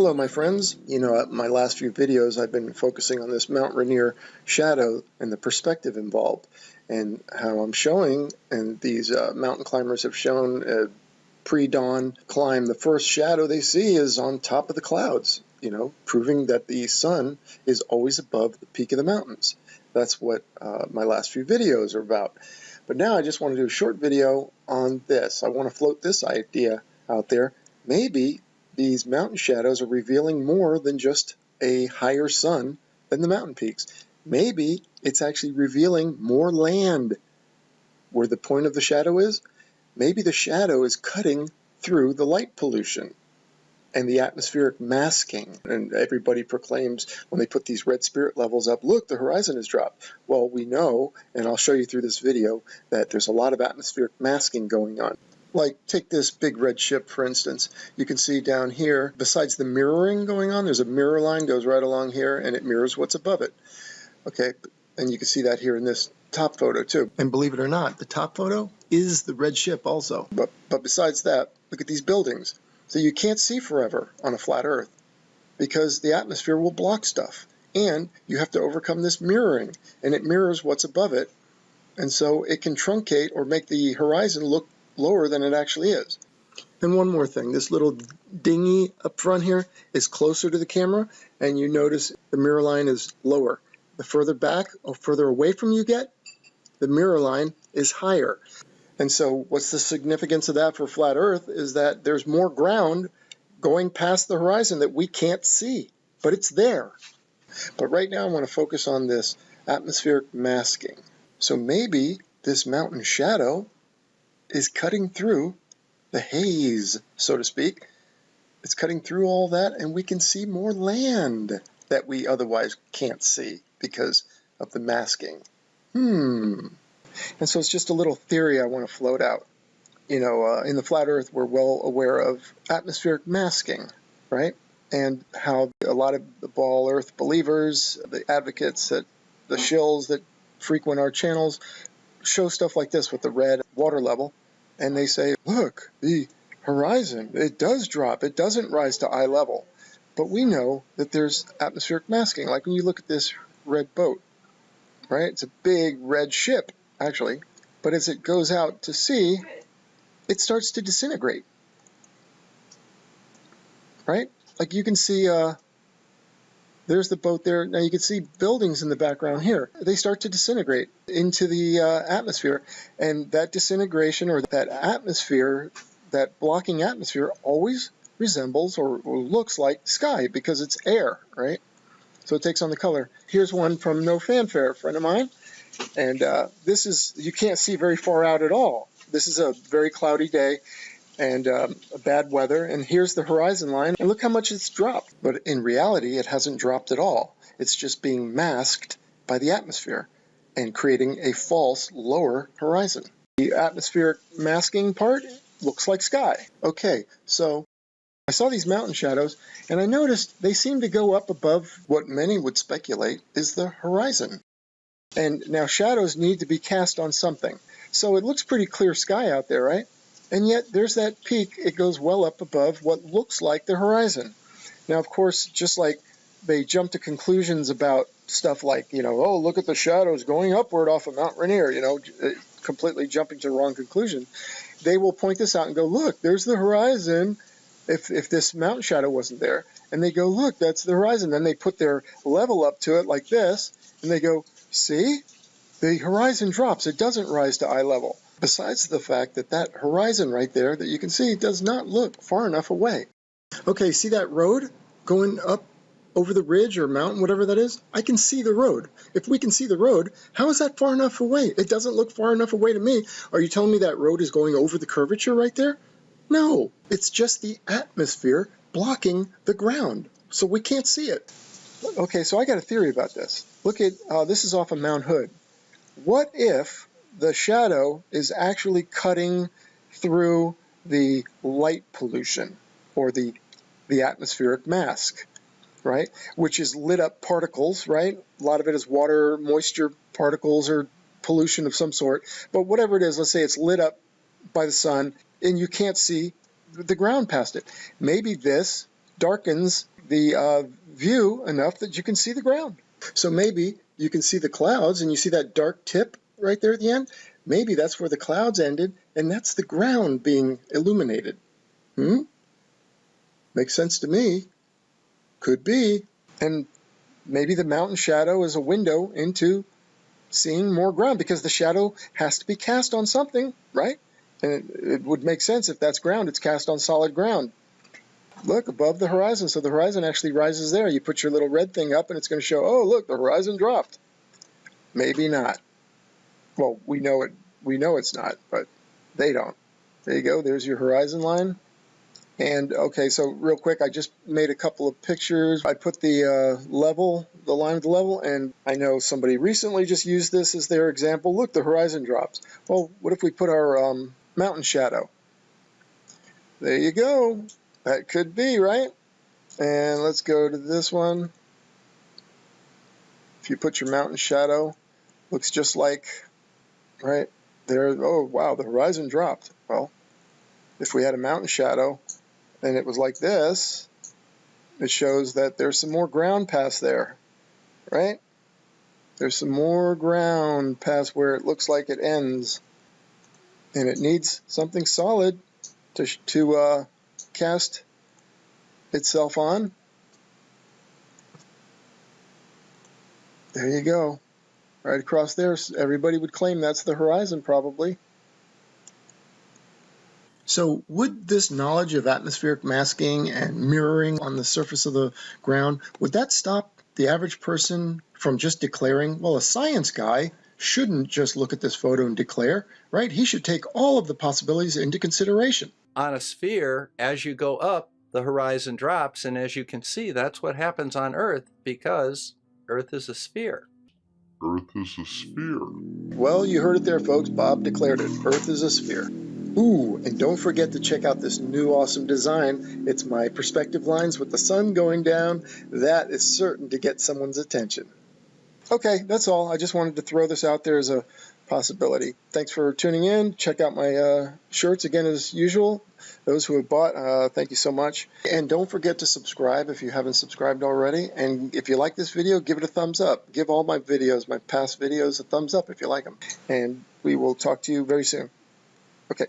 Hello my friends. My last few videos I've been focusing on this Mount Rainier shadow and the perspective involved, and how I'm showing, and these mountain climbers have shown pre-dawn climb, the first shadow they see is on top of the clouds, proving that the sun is always above the peak of the mountains. That's what my last few videos are about. But now I just want to do a short video on this. I want to float this idea out there. Maybe these mountain shadows are revealing more than just a higher sun than the mountain peaks. Maybe it's actually revealing more land where the point of the shadow is. Maybe the shadow is cutting through the light pollution and the atmospheric masking. And everybody proclaims when they put these red spirit levels up, look, the horizon has dropped. Well, we know, and I'll show you through this video, that there's a lot of atmospheric masking going on. Like, take this big red ship, for instance. You can see down here, besides the mirroring going on, there's a mirror line goes right along here, and it mirrors what's above it. Okay, and you can see that here in this top photo, too. And believe it or not, the top photo is the red ship also. But besides that, look at these buildings. So you can't see forever on a flat Earth because the atmosphere will block stuff. And you have to overcome this mirroring, and it mirrors what's above it. And so it can truncate or make the horizon look lower than it actually is. And one more thing, this little dinghy up front here is closer to the camera, and you notice the mirror line is lower. The further back or further away from you get, the mirror line is higher. And so what's the significance of that for flat Earth is that there's more ground going past the horizon that we can't see, but it's there. But right now I want to focus on this atmospheric masking. So maybe this mountain shadow is cutting through the haze, so to speak. It's cutting through all that, and we can see more land that we otherwise can't see because of the masking. And so it's just a little theory I want to float out. In the flat Earth, we're well aware of atmospheric masking, right? And how a lot of the ball Earth believers, the advocates, the shills that frequent our channels, show stuff like this with the red water level, and they say, look, the horizon, it does drop, it doesn't rise to eye level. But we know that there's atmospheric masking, like when you look at this red boat, right? It's a big red ship, actually, but as it goes out to sea, it starts to disintegrate, right? Like you can see, there's the boat there. Now you can see buildings in the background here. They start to disintegrate into the atmosphere. And that disintegration or that atmosphere, that blocking atmosphere, always resembles or looks like sky because it's air, right? So it takes on the color. Here's one from No Fanfare, a friend of mine. And this is, you can't see very far out at all. This is a very cloudy day and bad weather, and here's the horizon line, and look how much it's dropped. But in reality, it hasn't dropped at all. It's just being masked by the atmosphere and creating a false lower horizon. The atmospheric masking part looks like sky. Okay, so I saw these mountain shadows, and I noticed they seem to go up above what many would speculate is the horizon. And now shadows need to be cast on something. So it looks pretty clear sky out there, right? And yet there's that peak, it goes well up above what looks like the horizon. Now, of course, just like they jump to conclusions about stuff like, oh, look at the shadows going upward off of Mount Rainier, completely jumping to the wrong conclusion. They will point this out and go, look, there's the horizon if this mountain shadow wasn't there. And they go, look, that's the horizon. Then they put their level up to it like this, and they go, see? The horizon drops. It doesn't rise to eye level. Besides the fact that that horizon right there that you can see does not look far enough away. Okay, see that road going up over the ridge or mountain, whatever that is? I can see the road. If we can see the road, how is that far enough away? It doesn't look far enough away to me. Are you telling me that road is going over the curvature right there? No, it's just the atmosphere blocking the ground, so we can't see it. Okay, so I got a theory about this. Look at, this is off of Mount Hood. What if the shadow is actually cutting through the light pollution or the atmospheric mask, right? Which is lit up particles, right? A lot of it is water, moisture particles or pollution of some sort. But whatever it is, let's say it's lit up by the sun and you can't see the ground past it. Maybe this darkens the view enough that you can see the ground. So maybe you can see the clouds and you see that dark tip right there at the end. Maybe that's where the clouds ended and that's the ground being illuminated. Makes sense to me. Could be. And maybe the mountain shadow is a window into seeing more ground because the shadow has to be cast on something, right? And it would make sense if that's ground, it's cast on solid ground. Look, above the horizon, so the horizon actually rises there. You put your little red thing up and it's going to show, oh, look, the horizon dropped. Maybe not. Well, we know it's not, but they don't. There you go, there's your horizon line. And okay, so real quick, I just made a couple of pictures. I put the the line of the level, and I know somebody recently just used this as their example. Look, the horizon drops. Well, what if we put our mountain shadow? There you go. That could be, right? And let's go to this one. If you put your mountain shadow, looks just like, right there. Oh, wow, the horizon dropped. Well, if we had a mountain shadow, and it was like this, it shows that there's some more ground past there, right? There's some more ground past where it looks like it ends, and it needs something solid to cast itself on. There you go. Right across there, everybody would claim that's the horizon probably. So would this knowledge of atmospheric masking and mirroring on the surface of the ground, would that stop the average person from just declaring, well, a science guy shouldn't just look at this photo and declare, right? He should take all of the possibilities into consideration. On a sphere, as you go up, the horizon drops, and as you can see, that's what happens on Earth because Earth is a sphere. Earth is a sphere. Well, you heard it there, folks. Bob declared it. Earth is a sphere. Ooh, and don't forget to check out this new awesome design. It's my perspective lines with the sun going down. That is certain to get someone's attention. Okay, that's all. I just wanted to throw this out there as a possibility. Thanks for tuning in. Check out my shirts again as usual. Those who have bought, thank you so much. And don't forget to subscribe if you haven't subscribed already. And if you like this video, give it a thumbs up. Give all my videos, my past videos, a thumbs up if you like them. And we will talk to you very soon. Okay.